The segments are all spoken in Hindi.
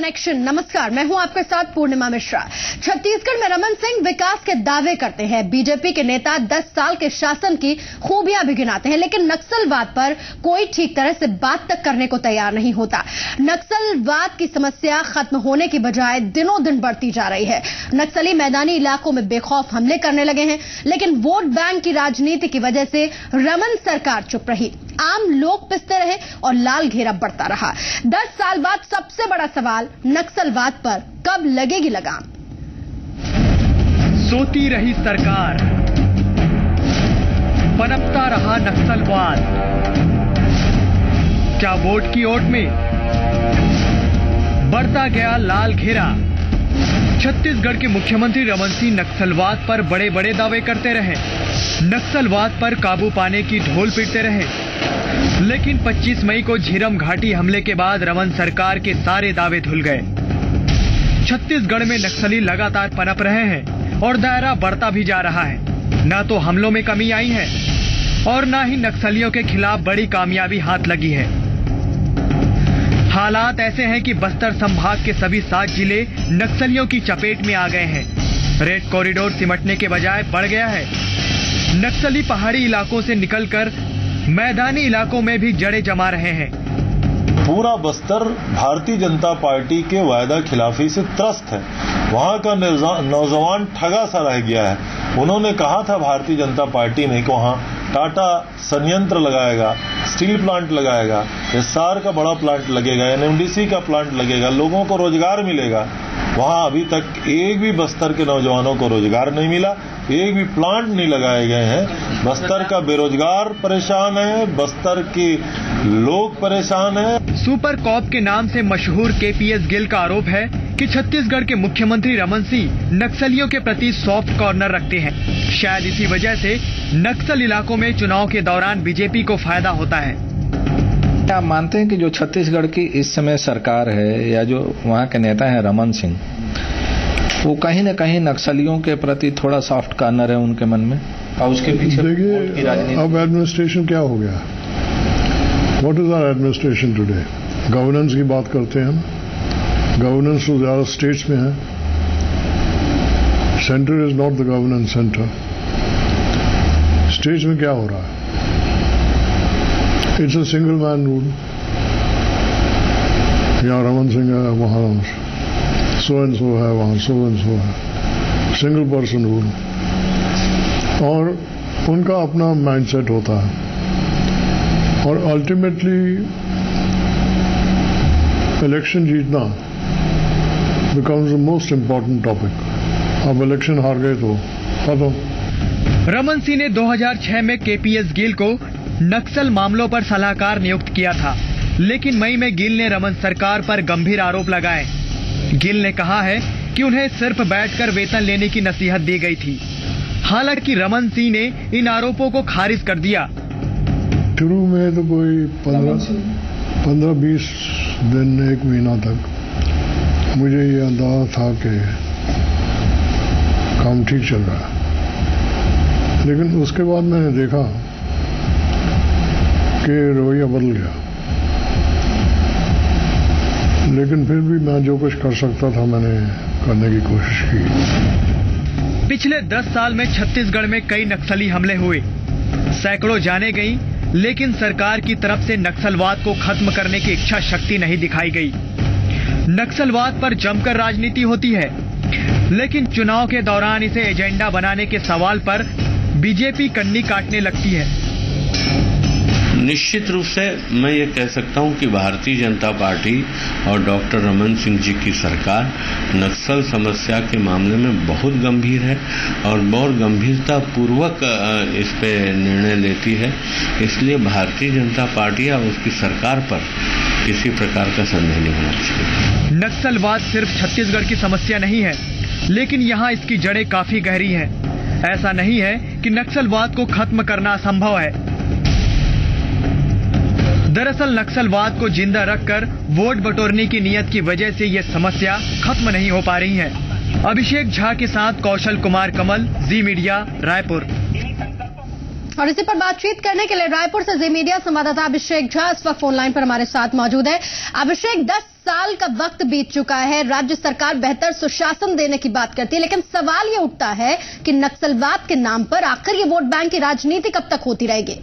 कनेक्शन। नमस्कार, मैं हूं आपके साथ पूर्णिमा मिश्रा। छत्तीसगढ़ में रमन सिंह विकास के दावे करते हैं। बीजेपी के नेता 10 साल के शासन की खूबियां भी गिनाते हैं, लेकिन नक्सलवाद पर कोई ठीक तरह से बात तक करने को तैयार नहीं होता। नक्सलवाद की समस्या खत्म होने की बजाय दिनों दिन बढ़ती जा रही है। नक्सली मैदानी इलाकों में बेखौफ हमले करने लगे हैं, लेकिन वोट बैंक की राजनीति की वजह से रमन सरकार चुप रही। आम लोग पिसते रहे और लाल घेरा बढ़ता रहा। 10 साल बाद सबसे बड़ा सवाल, नक्सलवाद पर कब लगेगी लगाम? सोती रही सरकार, पनपता रहा नक्सलवाद। क्या वोट की ओट में बढ़ता गया लाल घेरा? छत्तीसगढ़ के मुख्यमंत्री रमन सिंह नक्सलवाद पर बड़े बड़े दावे करते रहे, नक्सलवाद पर काबू पाने की ढोल पीटते रहे, लेकिन 25 मई को झीरम घाटी हमले के बाद रमन सरकार के सारे दावे धुल गए। छत्तीसगढ़ में नक्सली लगातार पनप रहे हैं और दायरा बढ़ता भी जा रहा है। न तो हमलों में कमी आई है और न ही नक्सलियों के खिलाफ बड़ी कामयाबी हाथ लगी है। हालात ऐसे हैं कि बस्तर संभाग के सभी 7 जिले नक्सलियों की चपेट में आ गए हैं। रेड कॉरिडोर सिमटने के बजाय बढ़ गया है। नक्सली पहाड़ी इलाकों से निकलकर मैदानी इलाकों में भी जड़ें जमा रहे हैं। पूरा बस्तर भारतीय जनता पार्टी के वायदा खिलाफी से त्रस्त है। वहां का नौजवान ठगा सा रह गया है। उन्होंने कहा था भारतीय जनता पार्टी ने कि वहां टाटा संयंत्र लगाएगा, स्टील प्लांट लगाएगा, एस्सार का बड़ा प्लांट लगेगा, एनएमडीसी का प्लांट लगेगा, लोगों को रोजगार मिलेगा। वहां अभी तक एक भी बस्तर के नौजवानों को रोजगार नहीं मिला, एक भी प्लांट नहीं लगाए गए हैं। बस्तर का बेरोजगार परेशान है, बस्तर के लोग परेशान हैं। सुपर कॉप के नाम से मशहूर केपीएस गिल का आरोप है कि छत्तीसगढ़ के मुख्यमंत्री रमन सिंह नक्सलियों के प्रति सॉफ्ट कॉर्नर रखते हैं। शायद इसी वजह से नक्सल इलाकों में चुनाव के दौरान बीजेपी को फायदा होता है। आप मानते हैं कि जो छत्तीसगढ़ की इस समय सरकार है या जो वहाँ के नेता हैं रमन सिंह, वो कहीं न कहीं नक्सलियों के प्रति थोड़ा सॉफ्ट कॉर्नर है उनके मन में? और उसके पीछे देखिए, अब एडमिनिस्ट्रेशन क्या हो गया? What is our administration today? Governance की बात करते हैं हम। गवर्नेंस तो ज्यादा स्टेट्स में है। Centre is not the governance centre. States में क्या हो रहा है? It's a single man rule. यहाँ रमन सिंह है, वहाँ सो एंड सो है, वहाँ सो एंड सो है। Single person rule. और उनका अपना माइंडसेट होता है और अल्टीमेटली इलेक्शन जीतना becomes the most important topic. अब इलेक्शन हार गए तो खत्म। रमन सिंह ने 2006 में केपीएस गिल को नक्सल मामलों पर सलाहकार नियुक्त किया था, लेकिन मई में गिल ने रमन सरकार पर गंभीर आरोप लगाए। गिल ने कहा है कि उन्हें सिर्फ बैठकर वेतन लेने की नसीहत दी गई थी। हालांकि रमन सिंह ने इन आरोपों को खारिज कर दिया। शुरू में तो कोई 15-20 दिन, 1 महीना तक मुझे ये अंदाजा था कि काम ठीक चल रहा है, लेकिन उसके बाद मैंने देखा कि रवैया बदल गया। लेकिन फिर भी मैं जो कुछ कर सकता था मैंने करने की कोशिश की। पिछले 10 साल में छत्तीसगढ़ में कई नक्सली हमले हुए, सैकड़ों जाने गई, लेकिन सरकार की तरफ से नक्सलवाद को खत्म करने की इच्छा शक्ति नहीं दिखाई गई। नक्सलवाद पर जमकर राजनीति होती है, लेकिन चुनाव के दौरान इसे एजेंडा बनाने के सवाल पर बीजेपी कन्नी काटने लगती है। निश्चित रूप से मैं ये कह सकता हूं कि भारतीय जनता पार्टी और डॉक्टर रमन सिंह जी की सरकार नक्सल समस्या के मामले में बहुत गंभीर है और बहुत गंभीरता पूर्वक इस पे निर्णय लेती है। इसलिए भारतीय जनता पार्टी और उसकी सरकार पर किसी प्रकार का संदेह नहीं होना चाहिए। नक्सलवाद सिर्फ छत्तीसगढ़ की समस्या नहीं है, लेकिन यहाँ इसकी जड़ें काफी गहरी हैं। ऐसा नहीं है कि नक्सलवाद को खत्म करना असंभव है। दरअसल नक्सलवाद को जिंदा रखकर वोट बटोरने की नीयत की वजह से ये समस्या खत्म नहीं हो पा रही है। अभिषेक झा के साथ कौशल कुमार कमल, जी मीडिया, रायपुर। और इसी पर बातचीत करने के लिए रायपुर से जी मीडिया संवाददाता अभिषेक झा इस वक्त फोन लाइन पर हमारे साथ मौजूद है। अभिषेक, 10 साल का वक्त बीत चुका है, राज्य सरकार बेहतर सुशासन देने की बात करती है, लेकिन सवाल ये उठता है कि नक्सलवाद के नाम पर आखिर ये वोट बैंक की राजनीति कब तक होती रहेगी?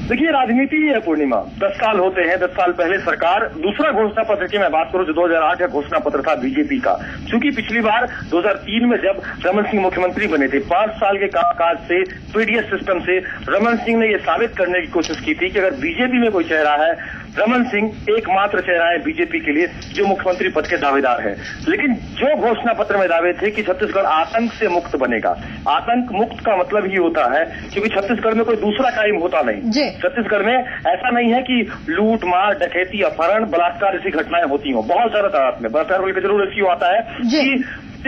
देखिए, राजनीति ही है पूर्णिमा। 10 साल होते हैं। 10 साल पहले सरकार, दूसरा घोषणा पत्र की मैं बात करूं जो 2008 का घोषणा पत्र था बीजेपी का, क्योंकि पिछली बार 2003 में जब रमन सिंह मुख्यमंत्री बने थे, 5 साल के कामकाज से, पीडीएस सिस्टम से रमन सिंह ने यह साबित करने की कोशिश की थी कि अगर बीजेपी में कोई चेहरा है, रमन सिंह एकमात्र चेहरा है बीजेपी के लिए जो मुख्यमंत्री पद के दावेदार है। लेकिन जो घोषणा पत्र में दावे थे कि छत्तीसगढ़ आतंक से मुक्त बनेगा, आतंक मुक्त का मतलब ही होता है क्योंकि छत्तीसगढ़ में कोई दूसरा क्राइम होता नहीं। छत्तीसगढ़ में ऐसा नहीं है कि लूट मार, डकैती, अपहरण, बलात्कार जैसी घटनाएं होती हों। बहुत ज्यादा तादाद में बलात्कार बोल के जरूर रेशियो आता है कि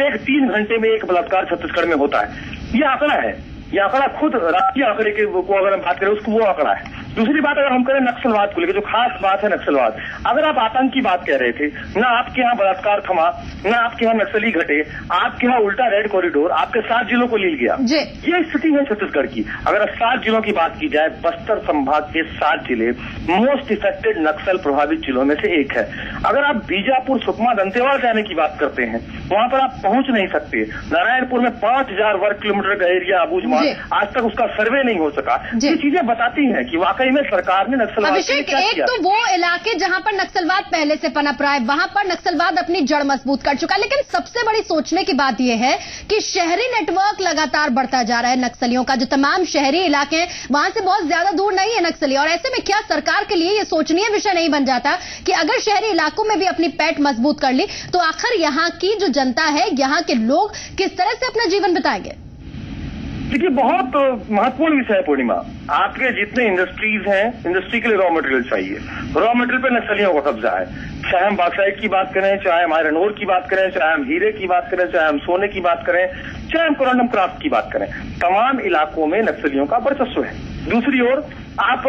एक 3 घंटे में एक बलात्कार छत्तीसगढ़ में होता है। ये आंकड़ा है, ये आंकड़ा खुद राष्ट्रीय आंकड़े के को अगर हम बात करें उसको वो आंकड़ा है। दूसरी बात अगर हम करें नक्सलवाद को लेकर, जो खास बात है नक्सलवाद, अगर आप आतंक की बात कह रहे थे, ना आपके यहाँ बलात्कार थमा, ना आपके यहाँ नक्सली घटे, आपके यहाँ उल्टा रेड कॉरिडोर आपके 7 जिलों को लील गया। ये स्थिति है छत्तीसगढ़ की। अगर 7 जिलों की बात की जाए, बस्तर संभाग के 7 जिले मोस्ट इफेक्टेड नक्सल प्रभावित जिलों में से एक है। अगर आप बीजापुर, सुकमा, दंतेवाड़ा जाने की बात करते हैं, वहां पर आप पहुंच नहीं सकते। नारायणपुर में 5000 वर्ग किलोमीटर का एरिया अबूझमार, आज तक उसका सर्वे नहीं हो सका। ये चीजें बताती हैं कि वाकई में सरकार ने नक्सलवाद अभिषेक, एक तो वो इलाके जहां पर नक्सलवाद पहले से पनप रहा है, वहां पर नक्सलवाद अपनी जड़ मजबूत कर चुका है, लेकिन सबसे बड़ी सोचने की बात यह है कि शहरी नेटवर्क लगातार बढ़ता जा रहा है नक्सलियों का। जो तमाम शहरी इलाके हैं वहां से बहुत ज्यादा दूर नहीं है नक्सली, और ऐसे में क्या सरकार के लिए यह सोचनीय विषय नहीं बन जाता कि अगर शहरी इलाकों में भी अपनी पैठ मजबूत कर ली तो आखिर यहाँ की जो जनता है, यहाँ के लोग किस तरह से अपना जीवन बिताएंगे? देखिए, बहुत महत्वपूर्ण विषय है पूर्णिमा। आपके जितने इंडस्ट्रीज हैं, इंडस्ट्री के लिए रॉ मटेरियल चाहिए। रॉ मटेरियल पे नक्सलियों का कब्जा है। चाहे हम बॉक्साइट की बात करें, चाहे हम आयरन ओर की बात करें, चाहे हम हीरे की बात करें, चाहे हम सोने की बात करें, चाहे हम कोरंडम क्राफ्ट की बात करें, तमाम इलाकों में नक्सलियों का वर्चस्व है। दूसरी ओर आप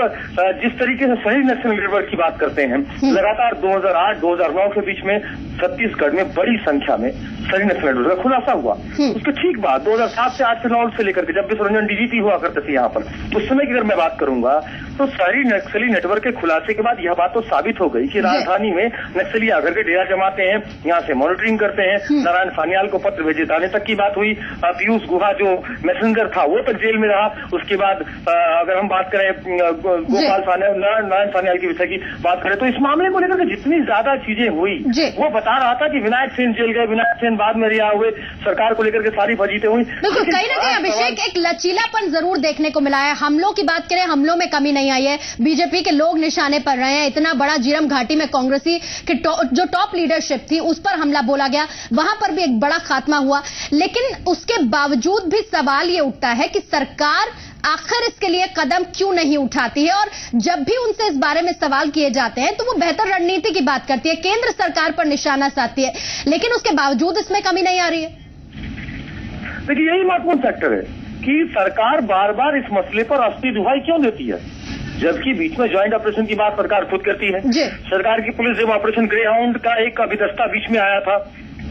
जिस तरीके से शहरी नक्सल नेटवर्क की बात करते हैं, लगातार 2008-2009 के बीच में छत्तीसगढ़ में बड़ी संख्या में शहरी नक्सल नेटवर्क का खुलासा हुआ। उसके ठीक बाद 2007 से 8 से 9 से लेकर के जब विश्वरंजन डीजीपी हुआ करते थे यहाँ पर, उस समय की अगर मैं बात करूंगा तो शहरी नक्सली नेटवर्क के खुलासे के बाद यह बात तो साबित हो गई कि राजधानी में नक्सली आकर के डेरा जमाते हैं, यहाँ से मॉनिटरिंग करते हैं। नारायण सान्याल को पत्र भेजे जाने तक की बात हुई। पीयूष गुहा जो मैसेंजर था वो तक जेल में रहा। उसके बाद अगर हम बात करें गोपाल सान्याल, नारायण सान्याल की विषय की बात करें तो इस मामले को लेकर जितनी ज्यादा चीजें हुई, वो बता रहा था कि विनायक सेन जेल गए, विनायक सेन बाद में रिहा हुए, सरकार को लेकर के सारी फजीतें हुई। बिल्कुल, कहीं ना कहीं अभिषेक एक लचीलापन जरूर देखने को मिला है। हमलों की बात करें, हमलों में कमी नहीं आई है। बीजेपी के लोग निशाने पर रहे हैं। इतना बड़ा झीरम घाटी में कांग्रेसी की जो टॉप लीडरशिप थी उस पर हमला बोला गया, वहां पर भी एक बड़ा खात्मा हुआ। लेकिन उसके बावजूद भी सवाल ये उठता है कि सरकार आखिर इसके लिए कदम क्यों नहीं उठाती है, और जब भी उनसे इस बारे में सवाल किए जाते हैं तो वो बेहतर रणनीति की बात करती है, केंद्र सरकार पर निशाना साधती है, लेकिन उसके बावजूद इसमें कमी नहीं आ रही है। देखिए, यही महत्वपूर्ण फैक्टर है कि सरकार बार बार इस मसले पर अस्थि दुहाई क्यों देती है, जबकि बीच में ज्वाइंट ऑपरेशन की बात सरकार खुद करती है। सरकार की पुलिस जब ऑपरेशन ग्रे हाउंड का एक अभिदस्ता बीच में आया था,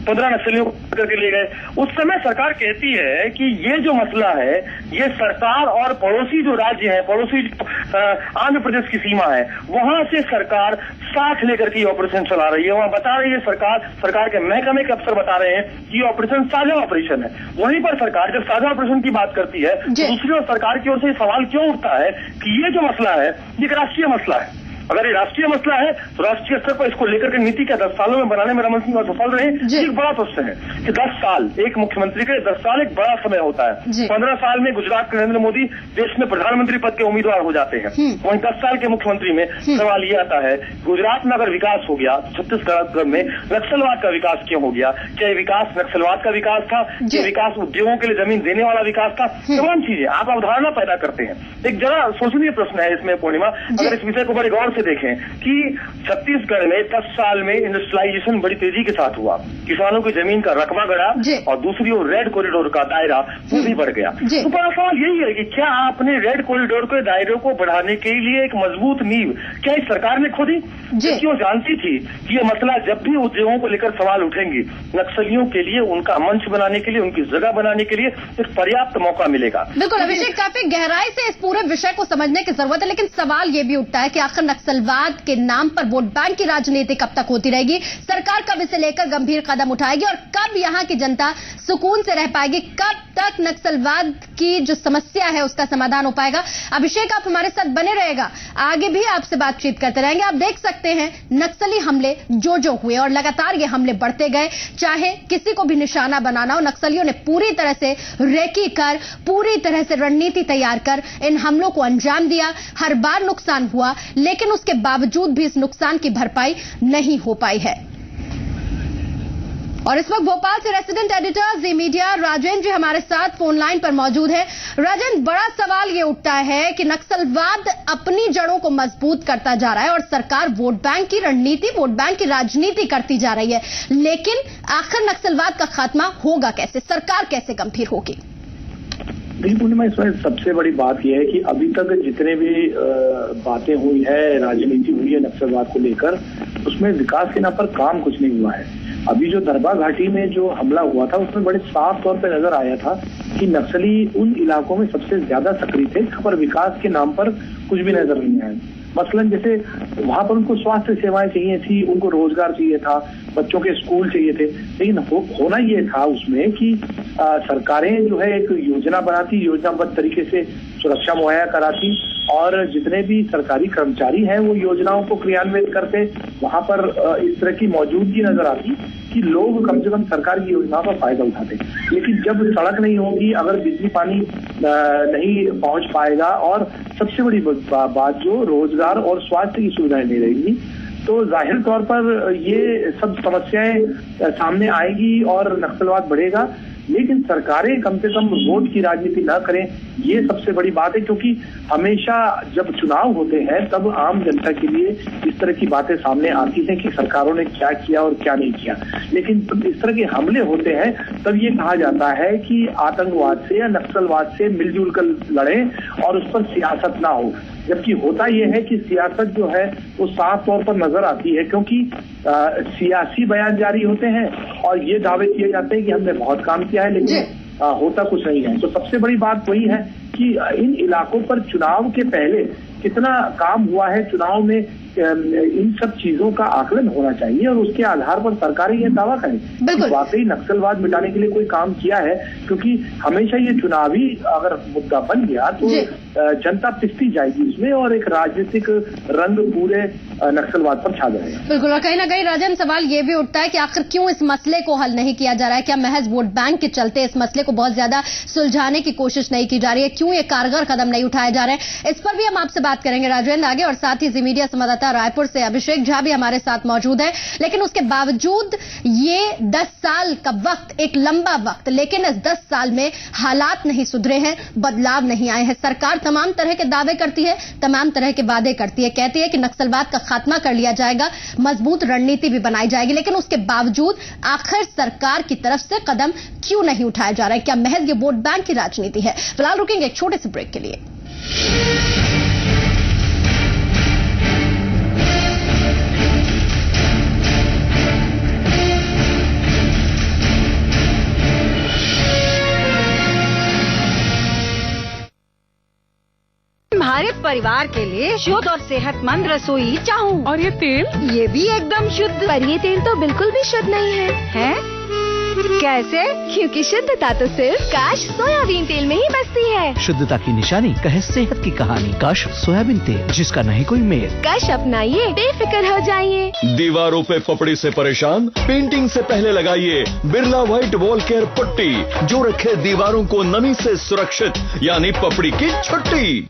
15 नक्सलियों को करके ले गए, उस समय सरकार कहती है कि ये जो मसला है ये सरकार और पड़ोसी जो राज्य है, पड़ोसी आंध्र प्रदेश की सीमा है, वहां से सरकार साथ लेकर के ऑपरेशन चला रही है। वहां बता रही है सरकार के महकमे के अफसर बता रहे हैं कि ये ऑपरेशन साझा ऑपरेशन है। वहीं पर सरकार जब साझा ऑपरेशन की बात करती है, दूसरी ओर सरकार की ओर से सवाल क्यों उठता है कि ये जो मसला है ये एक राष्ट्रीय मसला है। अगर ये राष्ट्रीय मसला है तो राष्ट्रीय स्तर पर इसको लेकर के नीति क्या 10 सालों में बनाने में रमन सिंह सफल रहे, एक बड़ा प्रश्न है कि 10 साल एक मुख्यमंत्री के 10 साल एक बड़ा समय होता है। 15 साल में गुजरात के नरेंद्र मोदी देश में प्रधानमंत्री पद के उम्मीदवार हो जाते हैं। वहीं 10 साल के मुख्यमंत्री में सवाल ये आता है, गुजरात में अगर विकास हो गया, छत्तीसगढ़ में नक्सलवाद का विकास क्यों हो गया? क्या विकास नक्सलवाद का विकास था? क्या विकास उद्योगों के लिए जमीन देने वाला विकास था? तमाम चीजें आप अवधारणा पैदा करते हैं। एक जरा सोचनीय प्रश्न है इसमें पूर्णिमा, अगर इस विषय को बड़े गौर से देखें कि छत्तीसगढ़ में 10 साल में इंडस्ट्रियलाइजेशन बड़ी तेजी के साथ हुआ, किसानों की जमीन का रकबा बढ़ा और दूसरी ओर रेड कॉरिडोर का दायरा वो भी बढ़ गया। तो बड़ा सवाल यही है कि क्या आपने रेड कॉरिडोर के दायरे को बढ़ाने के लिए एक मजबूत नींव क्या इस सरकार ने खोदी? क्योंकि वो जानती थी कि ये मसला जब भी उद्योगों को लेकर सवाल उठेंगे, नक्सलियों के लिए उनका मंच बनाने के लिए, उनकी जगह बनाने के लिए एक पर्याप्त मौका मिलेगा। बिल्कुल अभिषेक, काफी गहराई से इस पूरे विषय को समझने की जरूरत है, लेकिन सवाल ये भी उठता है कि आखिर नक्सलवाद के नाम पर वोट बैंक की राजनीति कब तक होती रहेगी? सरकार कब इसे लेकर गंभीर कदम उठाएगी और कब यहाँ की जनता सुकून से रह पाएगी? कब तक नक्सलवाद की जो समस्या है उसका समाधान हो पाएगा? अभिषेक, आप हमारे साथ बने रहेगा, आगे भी आपसे बातचीत करते रहेंगे। आप देख सकते हैं नक्सली हमले जो हुए और लगातार ये हमले बढ़ते गए, चाहे किसी को भी निशाना बनाना हो, नक्सलियों ने पूरी तरह से रेकी कर, पूरी तरह से रणनीति तैयार कर इन हमलों को अंजाम दिया। हर बार नुकसान हुआ, लेकिन उसके बावजूद भी इस नुकसान की भरपाई नहीं हो पाई है। और इस वक्त भोपाल से रेसिडेंट एडिटर जी मीडिया राजेंद्र जी हमारे साथ फोन लाइन पर मौजूद है। राजेंद्र, बड़ा सवाल ये उठता है कि नक्सलवाद अपनी जड़ों को मजबूत करता जा रहा है और सरकार वोट बैंक की रणनीति, वोट बैंक की राजनीति करती जा रही है, लेकिन आखिर नक्सलवाद का खात्मा होगा कैसे? सरकार कैसे गंभीर होगी? देखिए पूर्णिमा, इसमें सबसे बड़ी बात यह है कि अभी तक जितने भी बातें हुई है, राजनीति हुई है नक्सलवाद को लेकर, उसमें विकास के नाम पर काम कुछ नहीं हुआ है। अभी जो दरबा घाटी में जो हमला हुआ था उसमें बड़े साफ तौर पर नजर आया था कि नक्सली उन इलाकों में सबसे ज्यादा सक्रिय थे जहां पर विकास के नाम पर कुछ भी नजर नहीं आया। मसलन जैसे वहां पर उनको स्वास्थ्य सेवाएं चाहिए थी, उनको रोजगार चाहिए था, बच्चों के स्कूल चाहिए थे, लेकिन होना ये था उसमें कि सरकारें जो है एक योजना बनाती, योजनाबद्ध तरीके से सुरक्षा मुहैया कराती और जितने भी सरकारी कर्मचारी हैं वो योजनाओं को क्रियान्वित करते। वहां पर इस तरह की मौजूदगी नजर आती कि लोग कम से कम सरकार की योजनाओं का फायदा उठाते। लेकिन जब सड़क नहीं होगी, अगर बिजली पानी नहीं पहुंच पाएगा और सबसे बड़ी बात जो रोजगार और स्वास्थ्य की सुविधाएं नहीं रहेगी, तो जाहिर तौर पर ये सब समस्याएं सामने आएगी और नक्सलवाद बढ़ेगा। लेकिन सरकारें कम से कम वोट की राजनीति ना करें, ये सबसे बड़ी बात है, क्योंकि हमेशा जब चुनाव होते हैं तब आम जनता के लिए इस तरह की बातें सामने आती हैं कि सरकारों ने क्या किया और क्या नहीं किया। लेकिन जब इस तरह के हमले होते हैं तब ये कहा जाता है कि आतंकवाद से या नक्सलवाद से मिलजुल कर लड़ें और उस पर सियासत ना हो, जबकि होता यह है कि सियासत जो है वो साफ तौर पर नजर आती है, क्योंकि सियासी बयान जारी होते हैं और ये दावे किए जाते हैं कि हमने बहुत काम किया है, लेकिन होता कुछ नहीं है। तो सबसे बड़ी बात वही है कि इन इलाकों पर चुनाव के पहले कितना काम हुआ है, चुनाव में इन सब चीजों का आकलन होना चाहिए और उसके आधार पर सरकारें ये दावा करें कि वाकई नक्सलवाद मिटाने के लिए कोई काम किया है। क्योंकि हमेशा ये चुनावी अगर मुद्दा बन गया तो जनता पिसती जाएगी इसमें और एक राजनीतिक रंग पूरे नक्सलवाद पर छा जाएगा। बिल्कुल, और कहीं ना कहीं राजन सवाल ये भी उठता है कि आखिर क्यों इस मसले को हल नहीं किया जा रहा है? क्या महज वोट बैंक के चलते इस मसले को बहुत ज्यादा सुलझाने की कोशिश नहीं की जा रही है? क्यों ये कारगर कदम नहीं उठाए जा रहे हैं? इस पर भी हम आपसे बात करेंगे राजेंद्र आगे, और साथ ही जी मीडिया संवाददाता रायपुर से अभिषेक झा भी हमारे साथ मौजूद है। लेकिन उसके बावजूद ये 10 साल का वक्त एक लंबा वक्त, लेकिन इस 10 साल में हालात नहीं सुधरे हैं, बदलाव नहीं आए हैं। सरकार तमाम तरह के दावे करती है, तमाम तरह के वादे करती है, कहती है कि नक्सलवाद का खात्मा कर लिया जाएगा, मजबूत रणनीति भी बनाई जाएगी, लेकिन उसके बावजूद आखिर सरकार की तरफ से कदम क्यों नहीं उठाया जा रहा है? क्या महज ये वोट बैंक की राजनीति है? फिलहाल रुकेंगे एक छोटे से ब्रेक के लिए। हमारे परिवार के लिए शुद्ध और सेहतमंद रसोई चाहूँ। और ये तेल? ये भी एकदम शुद्ध। पर ये तेल तो बिल्कुल भी शुद्ध नहीं है। हैं? कैसे? क्योंकि शुद्धता तो सिर्फ काश सोयाबीन तेल में ही बसती है। शुद्धता की निशानी, कहे सेहत की कहानी, काश सोयाबीन तेल, जिसका नहीं कोई मेल। काश अपनाइए, बेफिक्र हो जाइए। दीवारों पे पपड़ी से परेशान? पेंटिंग से पहले लगाइए Birla white wall care putty, जो रखे दीवारों को नमी से सुरक्षित, यानी पपड़ी की छुट्टी।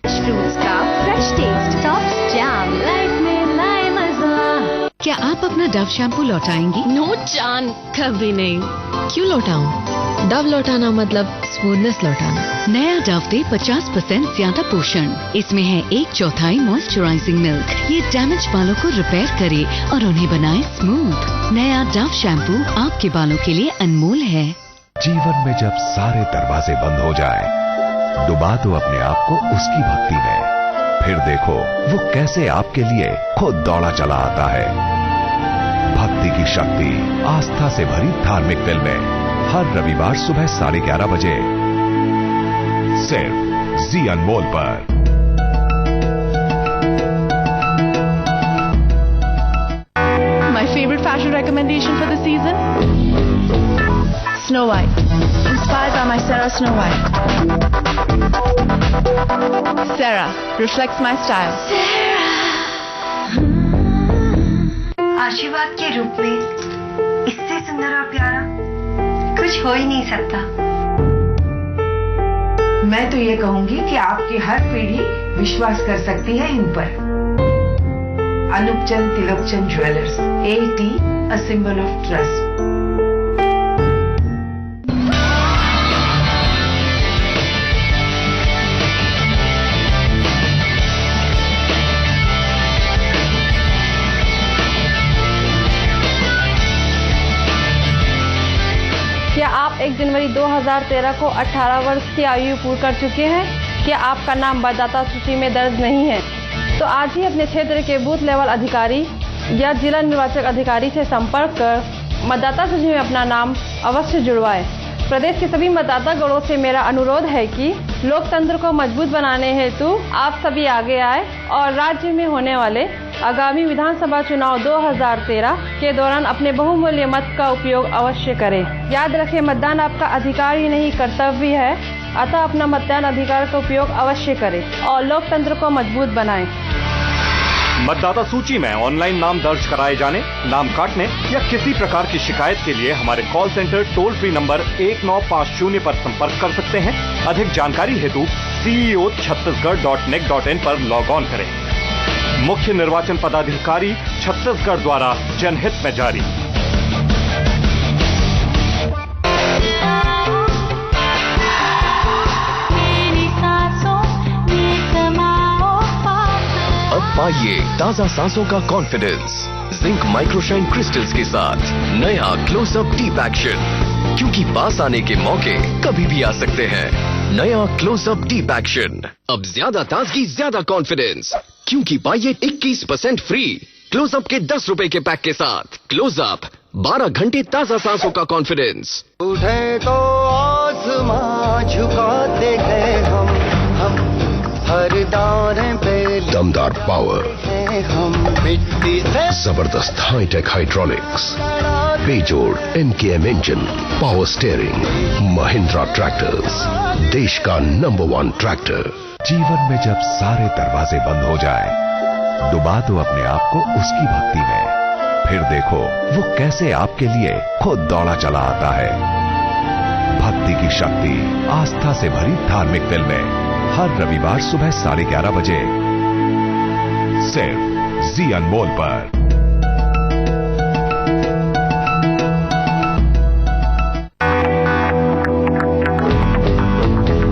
क्या आप अपना डव शैम्पू लौटाएंगी? नो चांद, कभी नहीं। क्यों लौटाऊं? डव लौटाना मतलब स्मूथनेस लौटाना। नया डव दे 50% ज्यादा पोषण। इसमें है 1/4 मॉइस्चराइजिंग मिल्क। ये डैमेज बालों को रिपेयर करे और उन्हें बनाए स्मूथ। नया डव शैम्पू आपके बालों के लिए अनमोल है। जीवन में जब सारे दरवाजे बंद हो जाए, डुबा दो अपने आप को उसकी भक्ति में। फिर देखो वो कैसे आपके लिए खुद दौड़ा चला आता है। भक्ति की शक्ति, आस्था से भरी धार्मिक फिल्में हर रविवार सुबह 11:30 बजे सिर्फ जी अनमोल पर। My favorite fashion recommendation for the season? Snow White. Inspired by my Sarah Snow White. Sarah reflects my style. आशीर्वाद के रूप में इससे सुंदर और प्यारा कुछ हो ही नहीं सकता। मैं तो ये कहूंगी कि आपकी हर पीढ़ी विश्वास कर सकती है इन पर। अनुपचंद Tilakchand jewellers, AT, a symbol of trust. क्या आप 1 जनवरी 2013 को 18 वर्ष की आयु पूर्ण कर चुके हैं? क्या आपका नाम मतदाता सूची में दर्ज नहीं है? तो आज ही अपने क्षेत्र के बूथ लेवल अधिकारी या जिला निर्वाचन अधिकारी से संपर्क कर मतदाता सूची में अपना नाम अवश्य जुड़वाएं। प्रदेश के सभी मतदाता गणों से मेरा अनुरोध है कि लोकतंत्र को मजबूत बनाने हेतु आप सभी आगे आए और राज्य में होने वाले आगामी विधानसभा चुनाव 2013 के दौरान अपने बहुमूल्य मत का उपयोग अवश्य करें। याद रखें, मतदान आपका अधिकार ही नहीं कर्तव्य है, अतः अपना मतदान अधिकार का उपयोग अवश्य करें और लोकतंत्र को मजबूत बनाएं। मतदाता सूची में ऑनलाइन नाम दर्ज कराए जाने, नाम काटने या किसी प्रकार की शिकायत के लिए हमारे call centre toll free number 1950 पर संपर्क कर सकते हैं। अधिक जानकारी हेतु ceo.chhattisgarh.nic.in पर लॉग ऑन करें। मुख्य निर्वाचन पदाधिकारी छत्तीसगढ़ द्वारा जनहित में जारी। अब पाइए ताजा सांसों का कॉन्फिडेंस जिंक माइक्रोशाइन क्रिस्टल्स के साथ नया क्लोजअप डीप एक्शन, क्योंकि पास आने के मौके कभी भी आ सकते हैं। नया क्लोजअप डीप एक्शन, अब ज्यादा ताजगी, ज्यादा कॉन्फिडेंस, क्योंकि पाइए 21% फ्री क्लोजअप के 10 रुपए के पैक के साथ। क्लोजअप 12 घंटे ताजा सांसों का कॉन्फिडेंस। उठे तो आसमां झुकाते हैं हम हर दौरे पे दमदार पावर, हम मिट्टी से जबरदस्त हाईटेक हाइड्रोलिक्स, बेजोड़ NKM engine, power steering, Mahindra tractors, देश का नंबर 1 ट्रैक्टर। जीवन में जब सारे दरवाजे बंद हो जाए, डुबा दो अपने आप को उसकी भक्ति में। फिर देखो वो कैसे आपके लिए खुद दौड़ा चला आता है। भक्ति की शक्ति, आस्था से भरी धार्मिक फिल्में हर रविवार सुबह 11:30 बजे सिर्फ जी अनमोल पर।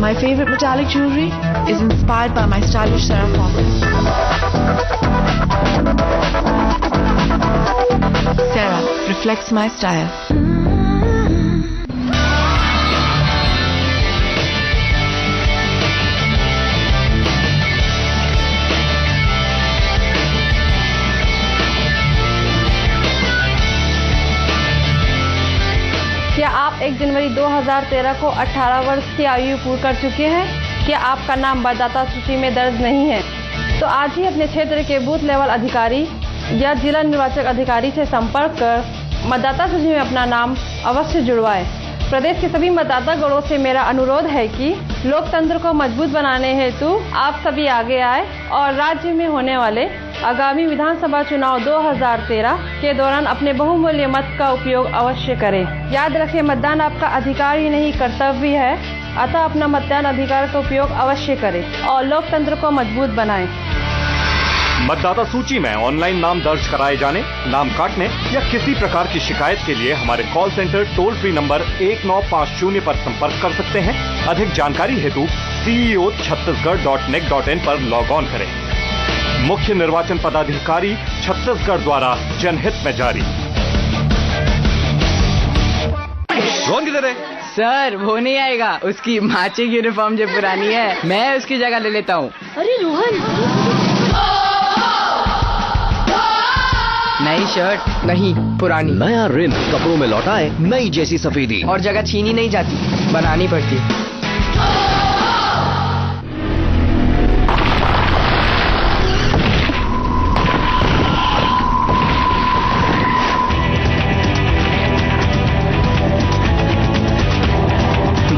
My favorite metallic jewelry is inspired by my stylish Sarah Fox. Sarah reflects my style. क्या आप 1 जनवरी 2013 को 18 वर्ष की आयु पूर्ण कर चुके हैं? क्या आपका नाम मतदाता सूची में दर्ज नहीं है? तो आज ही अपने क्षेत्र के बूथ लेवल अधिकारी या जिला निर्वाचन अधिकारी से संपर्क कर मतदाता सूची में अपना नाम अवश्य जुड़वाएं। प्रदेश के सभी मतदाता गणों से मेरा अनुरोध है कि लोकतंत्र को मजबूत बनाने हेतु आप सभी आगे आए और राज्य में होने वाले आगामी विधानसभा चुनाव 2013 के दौरान अपने बहुमूल्य मत का उपयोग अवश्य करें। याद रखें, मतदान आपका अधिकार ही नहीं कर्तव्य है, अतः अपना मतदान अधिकार का उपयोग अवश्य करें और लोकतंत्र को मजबूत बनाएं। मतदाता सूची में ऑनलाइन नाम दर्ज कराए जाने, नाम काटने या किसी प्रकार की शिकायत के लिए हमारे call centre toll free number 1950 पर संपर्क कर सकते हैं। अधिक जानकारी हेतु ceo.chhattisgarh.nic.in पर लॉग ऑन करें। मुख्य निर्वाचन पदाधिकारी छत्तीसगढ़ द्वारा जनहित में जारी। रोहन किधर है? सर वो नहीं आएगा, उसकी माची की यूनिफॉर्म जो पुरानी है मैं उसकी जगह ले लेता हूँ। अरे रोहन, नई शर्ट नहीं, पुरानी। नया रिन कपड़ों में लौटा है, नई जैसी सफेदी। और जगह छीनी नहीं जाती, बनानी पड़ती।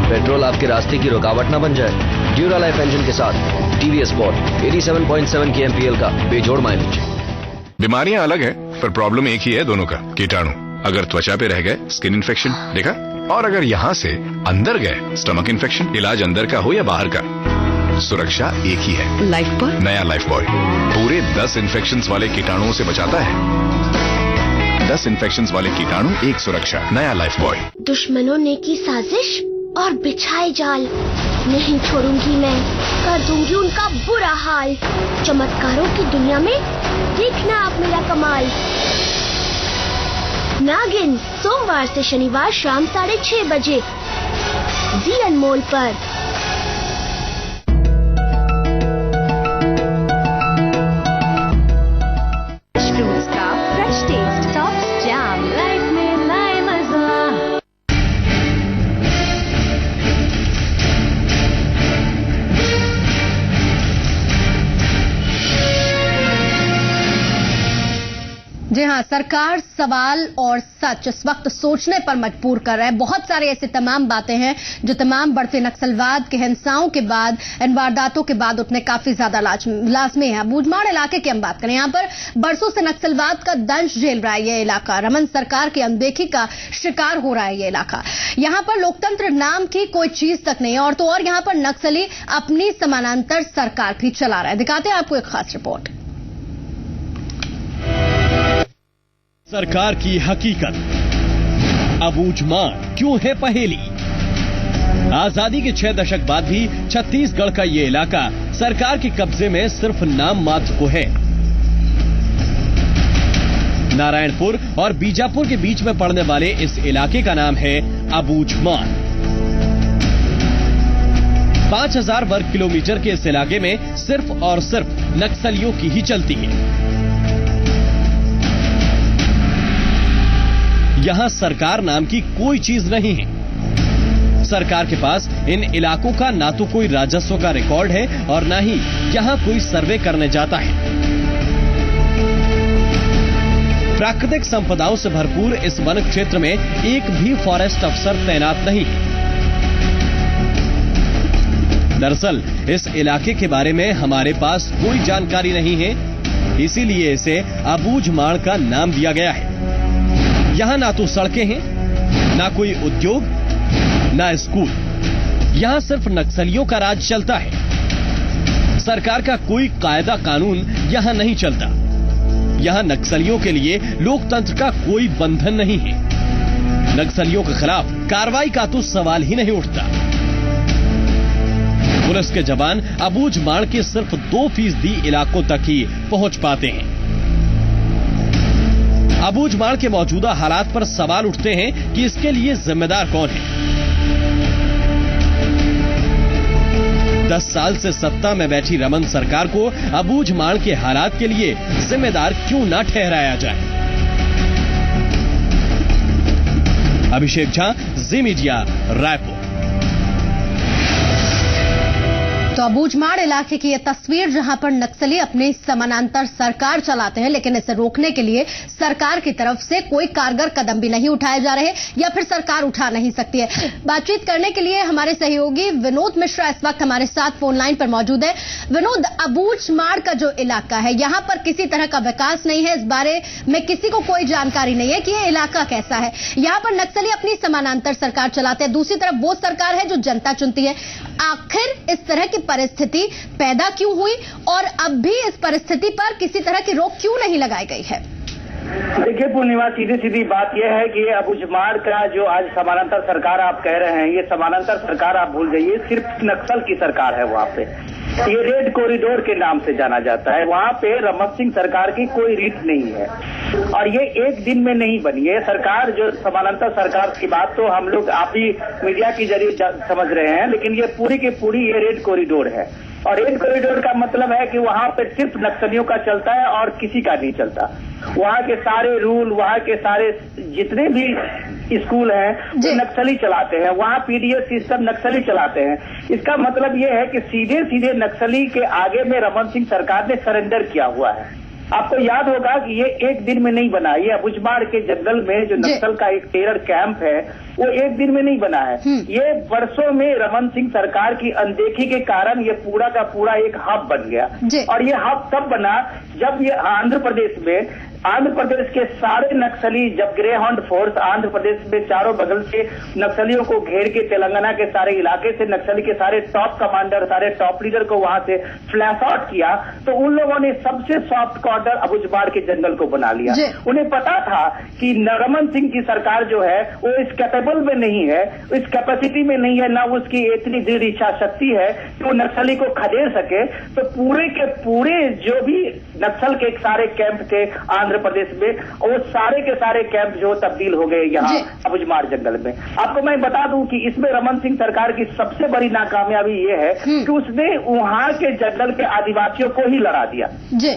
पेट्रोल आपके रास्ते की रुकावट न बन जाए। ड्यूरा लाइफ इंजन के साथ टीवीएस स्पॉट 87.7 kmpl का बेजोड़ माइलेज। बीमारियां अलग है पर प्रॉब्लम एक ही है दोनों का, कीटाणु। अगर त्वचा पे रह गए स्किन इन्फेक्शन, देखा? और अगर यहाँ से अंदर गए स्टमक इन्फेक्शन, इलाज अंदर का हो या बाहर का, सुरक्षा एक ही है। लाइफ बॉय, नया लाइफ बॉय पूरे 10 इन्फेक्शंस वाले कीटाणुओं से बचाता है। 10 इन्फेक्शंस वाले कीटाणु, एक सुरक्षा। नया लाइफ बॉय। दुश्मनों ने की साजिश और बिछाए जाल, नहीं छोड़ूंगी मैं, कर दूंगी उनका बुरा हाल। चमत्कारों की दुनिया में देखना आप मेरा कमाल। नागिन सोमवार से शनिवार शाम 6:30 बजे जी अनमोल पर। फ्रूट्स का fresh taste, top jam, life में लाए मजा। जी हाँ, सरकार सवाल और सच इस वक्त सोचने पर मजबूर कर रहा है। बहुत सारे ऐसे तमाम बातें हैं जो तमाम बढ़ते नक्सलवाद के हिंसाओं के बाद, इन वारदातों के बाद उठने काफी ज्यादा लाजमी है। बूझमाड़ इलाके की हम बात करें, यहाँ पर बरसों से नक्सलवाद का दंश झेल रहा है ये इलाका। रमन सरकार की अनदेखी का शिकार हो रहा है ये इलाका। यहाँ पर लोकतंत्र नाम की कोई चीज तक नहीं, और तो और यहाँ पर नक्सली अपनी समानांतर सरकार भी चला रहा है। दिखाते हैं आपको एक खास रिपोर्ट। सरकार की हकीकत, अबूझमाड़ क्यों है पहेली। आजादी के 6 दशक बाद भी छत्तीसगढ़ का ये इलाका सरकार के कब्जे में सिर्फ नाम मात्र को है। नारायणपुर और बीजापुर के बीच में पड़ने वाले इस इलाके का नाम है अबूझमाड़। 5000 वर्ग किलोमीटर के इस इलाके में सिर्फ और सिर्फ नक्सलियों की ही चलती है। यहां सरकार नाम की कोई चीज नहीं है। सरकार के पास इन इलाकों का ना तो कोई राजस्व का रिकॉर्ड है और ना ही यहां कोई सर्वे करने जाता है। प्राकृतिक संपदाओं से भरपूर इस वन क्षेत्र में एक भी फॉरेस्ट अफसर तैनात नहीं है। दरअसल इस इलाके के बारे में हमारे पास कोई जानकारी नहीं है, इसीलिए इसे अबूझमाड़ का नाम दिया गया है। यहां ना तो सड़कें हैं, ना कोई उद्योग, ना स्कूल। यहां सिर्फ नक्सलियों का राज चलता है। सरकार का कोई कायदा कानून यहां नहीं चलता। यहां नक्सलियों के लिए लोकतंत्र का कोई बंधन नहीं है। नक्सलियों के खिलाफ कार्रवाई का तो सवाल ही नहीं उठता। पुलिस के जवान अबूझमाड़ के सिर्फ 2% इलाकों तक ही पहुंच पाते हैं। अबूझमाड़ के मौजूदा हालात पर सवाल उठते हैं कि इसके लिए जिम्मेदार कौन है। 10 साल से सत्ता में बैठी रमन सरकार को अबूझमाड़ के हालात के लिए जिम्मेदार क्यों न ठहराया जाए। अभिषेक झा, जी मीडिया, रायपुर। तो अबूझमाड़ इलाके की यह तस्वीर जहां पर नक्सली अपनी समानांतर सरकार चलाते हैं, लेकिन इसे रोकने के लिए सरकार की तरफ से कोई कारगर कदम भी नहीं उठाए जा रहे या फिर सरकार उठा नहीं सकती है। बातचीत करने के लिए हमारे सहयोगी विनोद मिश्रा इस वक्त हमारे साथ फोन लाइन पर मौजूद है। विनोद, अबूझमाड़ का जो इलाका है, यहां पर किसी तरह का विकास नहीं है, इस बारे में किसी को कोई जानकारी नहीं है कि यह इलाका कैसा है। यहां पर नक्सली अपनी समानांतर सरकार चलाते हैं, दूसरी तरफ वो सरकार है जो जनता चुनती है। आखिर इस तरह की परिस्थिति पैदा क्यों हुई और अब भी इस परिस्थिति पर किसी तरह की रोक क्यों नहीं लगाई गई है? देखिए पूर्णिमा, सीधी सीधी बात यह है कि अबुझमाड़ का जो आज समानांतर सरकार आप कह रहे हैं, ये समानांतर सरकार आप भूल जाइए, सिर्फ नक्सल की सरकार है वहाँ पे। ये रेड कॉरिडोर के नाम से जाना जाता है। वहाँ पे रमन सिंह सरकार की कोई रीत नहीं है और ये एक दिन में नहीं बनी है सरकार। जो समानांतर सरकार की बात तो हम लोग आप ही मीडिया के जरिए समझ रहे हैं, लेकिन ये पूरी की पूरी ये रेड कॉरिडोर है। और रेड कॉरिडोर का मतलब है कि वहाँ पे सिर्फ नक्सलियों का चलता है और किसी का नहीं चलता। वहाँ के सारे रूल, वहाँ के सारे जितने भी स्कूल हैं वो नक्सली चलाते हैं। वहाँ पीडीएस सिस्टम नक्सली चलाते हैं। इसका मतलब ये है कि सीधे सीधे नक्सली के आगे में रमन सिंह सरकार ने सरेंडर किया हुआ है। आपको याद होगा कि ये एक दिन में नहीं बना। ये अबुझमाड़ के जंगल में जो नक्सल का एक टेरर कैंप है वो एक दिन में नहीं बना है। ये वर्षों में रमन सिंह सरकार की अनदेखी के कारण ये पूरा का पूरा एक हब बन गया। और ये हब तब बना जब ये आंध्र प्रदेश के सारे नक्सली, जब grey hound force Andhra Pradesh में चारों बगल से नक्सलियों को घेर के तेलंगाना के सारे इलाके से नक्सली के सारे टॉप कमांडर, सारे टॉप लीडर को वहां से फ्लैश आउट किया, तो उन लोगों ने सबसे सॉफ्ट कॉर्नर अबुझमाड़ के जंगल को बना लिया। उन्हें पता था कि रमन सिंह की सरकार जो है वो इस कैपेबल में नहीं है, इस कैपेसिटी में नहीं है, ना उसकी इतनी दृढ़ इच्छा शक्ति है कि वो नक्सली को खदेड़ सके। तो पूरे के पूरे जो भी नक्सल के सारे कैंप थे आंध्र प्रदेश में, वो सारे के सारे कैंप जो तब्दील हो गए यहाँ अबुझमाड़ जंगल में। आपको मैं बता दूं कि इसमें रमन सिंह सरकार की सबसे बड़ी नाकामयाबी ये है कि उसने वहाँ के जंगल के आदिवासियों को ही लड़ा दिया।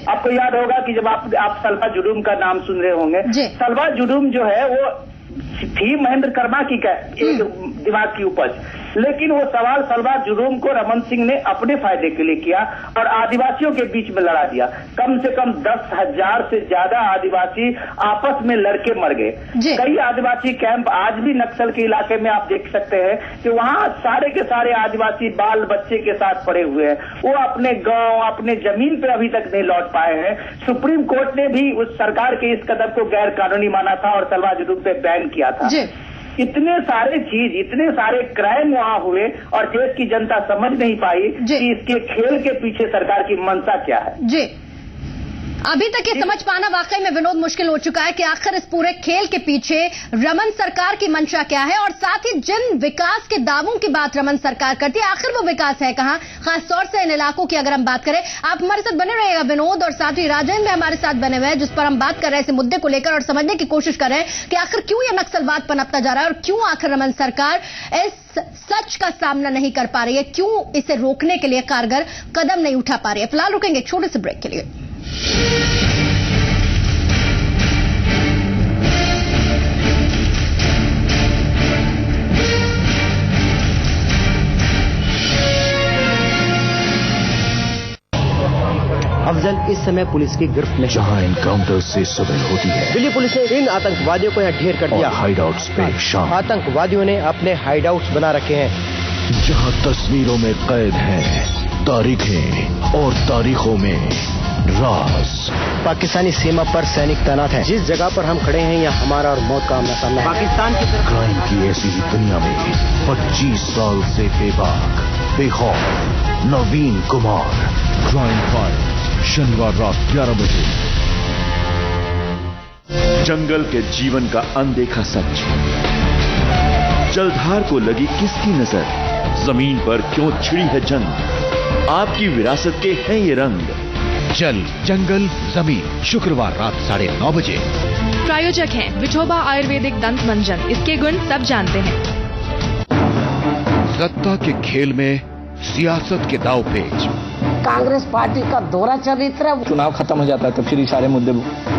आपको याद होगा कि जब आप सलवा जुडूम का नाम सुन रहे होंगे, सलवा जुडूम जो है वो थी महेंद्र कर्मा की एक दिमाग की उपज, लेकिन वो सवाल सलवा जुडूम को रमन सिंह ने अपने फायदे के लिए किया और आदिवासियों के बीच में लड़ा दिया। कम से कम 10,000 से ज्यादा आदिवासी आपस में लड़के मर गए। कई आदिवासी कैंप आज भी नक्सल के इलाके में आप देख सकते हैं कि वहाँ सारे के सारे आदिवासी बाल बच्चे के साथ पड़े हुए हैं। वो अपने गांव, अपने जमीन पे अभी तक नहीं लौट पाए हैं। सुप्रीम कोर्ट ने भी उस सरकार के इस कदम को गैर कानूनी माना था और सलवा जुडूम पे बैन किया था। इतने सारे चीज, इतने सारे क्राइम वहाँ हुए और देश की जनता समझ नहीं पाई कि इसके खेल के पीछे सरकार की मंशा क्या है। अभी तक ये समझ पाना वाकई में विनोद मुश्किल हो चुका है कि आखिर इस पूरे खेल के पीछे रमन सरकार की मंशा क्या है और साथ ही जिन विकास के दावों की बात रमन सरकार करती है, आखिर वो विकास है कहाँ? खासतौर से इन इलाकों की अगर हम बात करें, आप हमारे साथ बने रहिएगा विनोद, और साथ ही राजेंद्र भी हमारे साथ बने हुए हैं जिस पर हम बात कर रहे हैं इस मुद्दे को लेकर और समझने की कोशिश कर रहे हैं कि आखिर क्यों ये नक्सलवाद पनपता जा रहा है और क्यों आखिर रमन सरकार इस सच का सामना नहीं कर पा रही है, क्यों इसे रोकने के लिए कारगर कदम नहीं उठा पा रही है। फिलहाल रुकेंगे एक छोटे से ब्रेक के लिए। अफजल इस समय पुलिस की गिरफ्त में, जहां एनकाउंटर से सुबह होती है, दिल्ली पुलिस ने इन आतंकवादियों को यहाँ ढेर कर दिया। हाइडआउट्स पे शाम आतंकवादियों ने अपने हाइडआउट्स बना रखे हैं, जहां तस्वीरों में कैद हैं तारीखें और तारीखों में राज। पाकिस्तानी सीमा पर सैनिक तैनात हैं। जिस जगह पर हम खड़े हैं यहाँ हमारा और मौत का आमना-सामना है। पाकिस्तान की तरफ क्राइम की ऐसी ही दुनिया में 25 साल से बेबाक बेखौफ नवीन कुमार। क्राइम फाइल शनिवार रात 11 बजे। जंगल के जीवन का अनदेखा सच, जलधार को लगी किसकी नजर, जमीन पर क्यों छिड़ी है जंग, आपकी विरासत के हैं ये रंग। जल जंगल जमीन शुक्रवार रात 9:30 बजे। प्रायोजक हैं विठोबा आयुर्वेदिक दंत मंजन, इसके गुण सब जानते हैं। सत्ता के खेल में सियासत के दाव पेच। कांग्रेस पार्टी का दोहरा चरित्र, चुनाव खत्म हो जाता है तो फिर सारे मुद्दे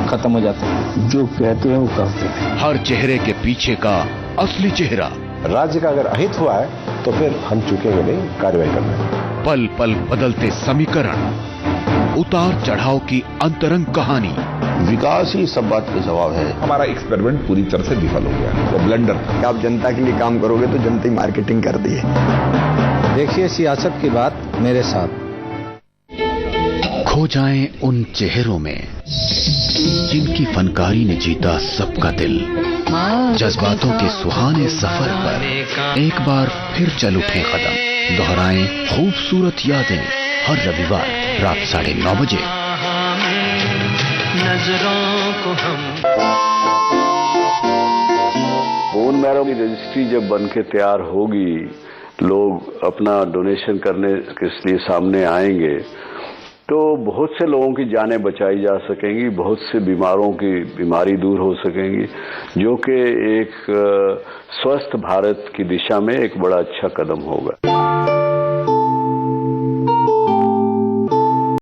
खत्म हो जाते हैं, जो कहते हैं वो करते हैं। हर चेहरे के पीछे का असली चेहरा। राज्य का अगर अहित हुआ है तो फिर हम चुकेंगे नहीं कार्रवाई करने। पल पल बदलते समीकरण, उतार चढ़ाव की अंतरंग कहानी। विकास ही सब बात का जवाब है। हमारा एक्सपेरिमेंट पूरी तरह से विफल हो गया, वो ब्लंडर था। आप जनता के लिए काम करोगे तो जनता ही मार्केटिंग कर दी है। देखिए सियासत की बात मेरे साथ। खो जाएं उन चेहरों में जिनकी फनकारी ने जीता सबका दिल, जज्बातों के सुहाने सफर पर एक बार फिर चल उठे कदम, दोहराएं खूबसूरत यादें हर रविवार रात 9:30 बजे। नजरों को हम बोन मैरो की रजिस्ट्री जब बन के तैयार होगी, लोग अपना डोनेशन करने के लिए सामने आएंगे, तो बहुत से लोगों की जानें बचाई जा सकेंगी, बहुत से बीमारों की बीमारी दूर हो सकेंगी, जो कि एक स्वस्थ भारत की दिशा में एक बड़ा अच्छा कदम होगा।